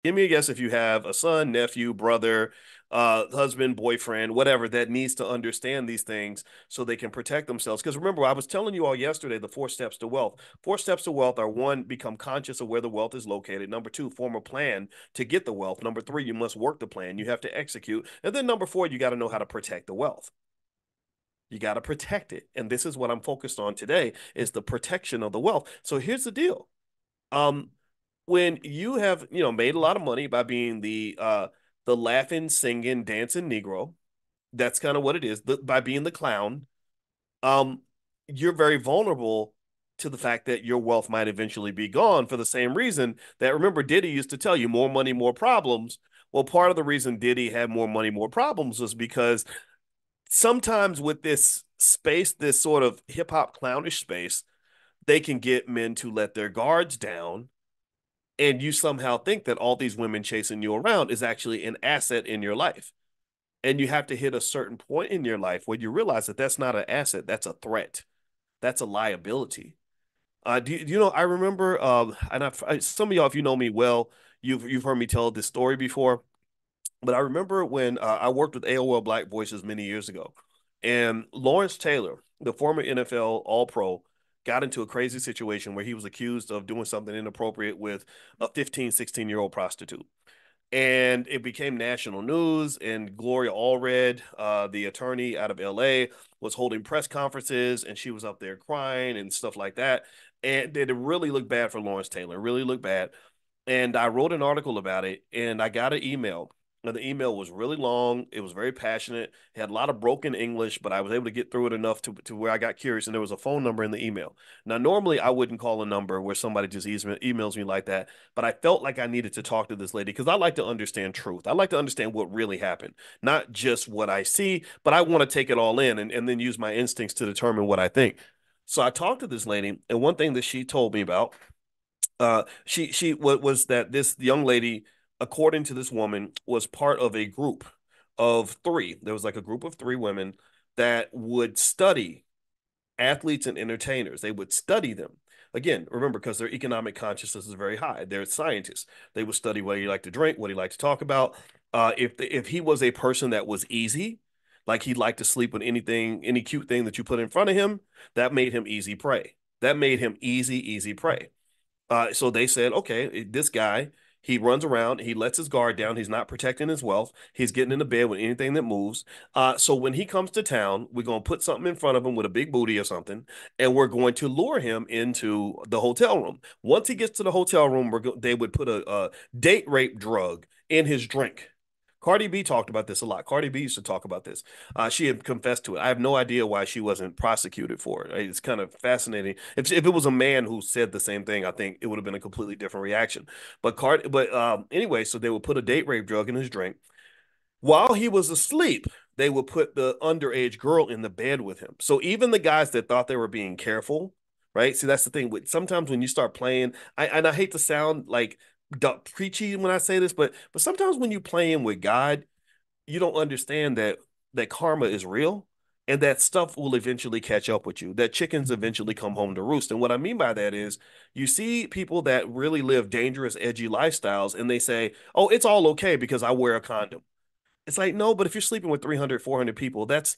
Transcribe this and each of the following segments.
Give me a guess if you have a son, nephew, brother, husband, boyfriend, whatever that needs to understand these things so they can protect themselves. Because remember, I was telling you all yesterday the 4 steps to wealth. 4 steps to wealth are: one, become conscious of where the wealth is located. Number two, form a plan to get the wealth. Number three, you must work the plan. You have to execute. And then number four, you got to know how to protect the wealth. You got to protect it. And this is what I'm focused on today is the protection of the wealth. So here's the deal. Um, when you have, made a lot of money by being the laughing, singing, dancing Negro, that's kind of what it is, by being the clown, um, you're very vulnerable to the fact that your wealth might eventually be gone for the same reason that remember Diddy used to tell you more money, more problems. Well, part of the reason Diddy had more money, more problems was because sometimes with this space, this sort of hip hop clownish space, they can get men to let their guards down, and you somehow think that all these women chasing you around is actually an asset in your life. And you have to hit a certain point in your life where you realize that that's not an asset, that's a threat, that's a liability. Do you know? I remember, and some of y'all, if you know me well, you've heard me tell this story before. But I remember when I worked with AOL Black Voices many years ago, and Lawrence Taylor, the former NFL All Pro, got into a crazy situation where he was accused of doing something inappropriate with a 15, 16-year-old prostitute. And it became national news. And Gloria Allred, the attorney out of LA, was holding press conferences, and she was up there crying and stuff like that. And it really looked bad for Lawrence Taylor. It really looked bad. And I wrote an article about it, and I got an email. And the email was really long. It was very passionate. It had a lot of broken English, but I was able to get through it enough to where I got curious. And there was a phone number in the email. Now, normally I wouldn't call a number where somebody just emails me like that, but I felt like I needed to talk to this lady because I like to understand truth. I like to understand what really happened, not just what I see, but I want to take it all in and then use my instincts to determine what I think. So I talked to this lady, and one thing that she told me about she what was that this young lady, according to this woman, was part of a group of three. There was like a group of three women that would study athletes and entertainers. They would study them. Again, remember, because their economic consciousness is very high. They're scientists. They would study what he liked to drink, what he liked to talk about. If he was a person that was easy, like he'd like to sleep with anything, any cute thing that you put in front of him, that made him easy prey. That made him easy prey. So they said, okay, this guy, he runs around, he lets his guard down, he's not protecting his wealth, he's getting into bed with anything that moves. So when he comes to town, we're going to put something in front of him with a big booty or something, and we're going to lure him into the hotel room. Once he gets to the hotel room, they would put a date rape drug in his drink. Cardi B talked about this a lot. Cardi B used to talk about this. She had confessed to it. I have no idea why she wasn't prosecuted for it. It's kind of fascinating. If it was a man who said the same thing, I think it would have been a completely different reaction. But anyway, so they would put a date rape drug in his drink. While he was asleep, they would put the underage girl in the bed with him. So even the guys that thought they were being careful, right? See, that's the thing. With sometimes when you start playing, I hate to sound like preachy when I say this, but sometimes when you playing with God, you don't understand that karma is real and that stuff will eventually catch up with you. That chickens eventually come home to roost. And what I mean by that is you see people that really live dangerous, edgy lifestyles and they say, "Oh, it's all okay because I wear a condom." It's like, no, but if you're sleeping with 300, 400 people, that's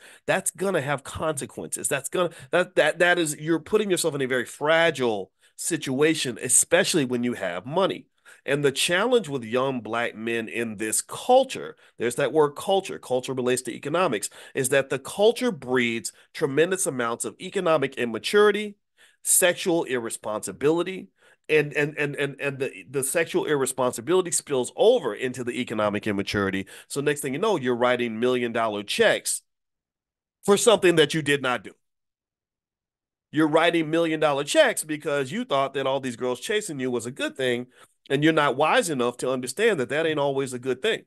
gonna have consequences. That is you're putting yourself in a very fragile situation, especially when you have money. And the challenge with young black men in this culture, there's that word culture, culture relates to economics, is that the culture breeds tremendous amounts of economic immaturity, sexual irresponsibility, and the sexual irresponsibility spills over into the economic immaturity. So next thing you know, you're writing $1 million checks for something that you did not do. You're writing $1 million checks because you thought that all these girls chasing you was a good thing, and you're not wise enough to understand that that ain't always a good thing.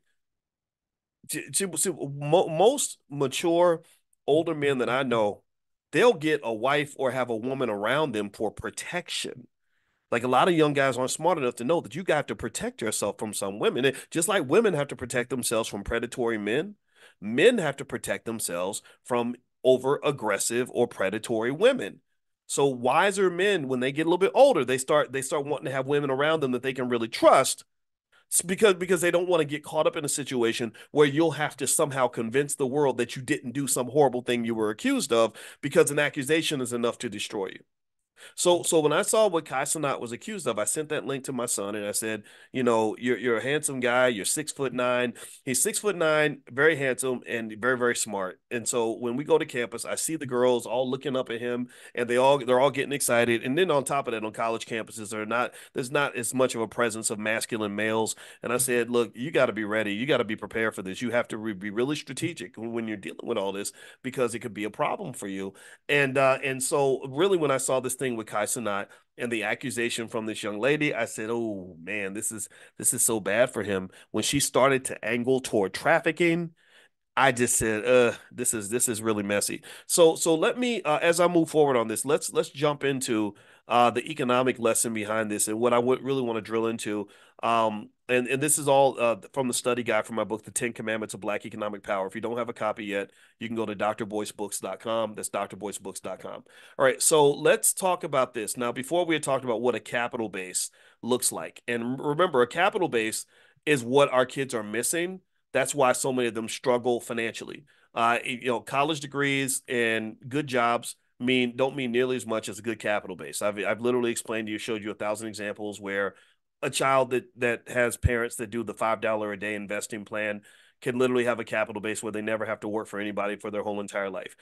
Most mature older men that I know, they'll get a wife or have a woman around them for protection. Like a lot of young guys aren't smart enough to know that you got to protect yourself from some women. Just like women have to protect themselves from predatory men, men have to protect themselves from over aggressive or predatory women. So wiser men, when they get a little bit older, they start wanting to have women around them that they can really trust because they don't want to get caught up in a situation where you'll have to somehow convince the world that you didn't do some horrible thing you were accused of, because an accusation is enough to destroy you. So when I saw what Kai Cenat was accused of, I sent that link to my son and I said, you're a handsome guy. You're 6'9". He's 6'9", very handsome and very, very smart. And so when we go to campus, I see the girls all looking up at him and they're all getting excited. And then on top of that, on college campuses, there's not as much of a presence of masculine males. And I said, look, you got to be ready. You got to be prepared for this. You have to be really strategic when you're dealing with all this, because it could be a problem for you. And so really when I saw this thing with Kai Cenat and the accusation from this young lady, I said, "Oh man, this is so bad for him." When she started to angle toward trafficking, I just said, this is really messy. So let me, as I move forward on this, let's jump into the economic lesson behind this and what I would really want to drill into. And this is all from the study guide from my book, The 10 Commandments of Black Economic Power. If you don't have a copy yet, you can go to drboycebooks.com. That's drboycebooks.com. All right, so let's talk about this. Now, before we had talked about what a capital base looks like. And remember, a capital base is what our kids are missing. That's why so many of them struggle financially. College degrees and good jobs don't mean nearly as much as a good capital base. I've literally explained to you, showed you 1,000 examples where a child that has parents that do the $5 a day investing plan can literally have a capital base where they never have to work for anybody for their whole entire life.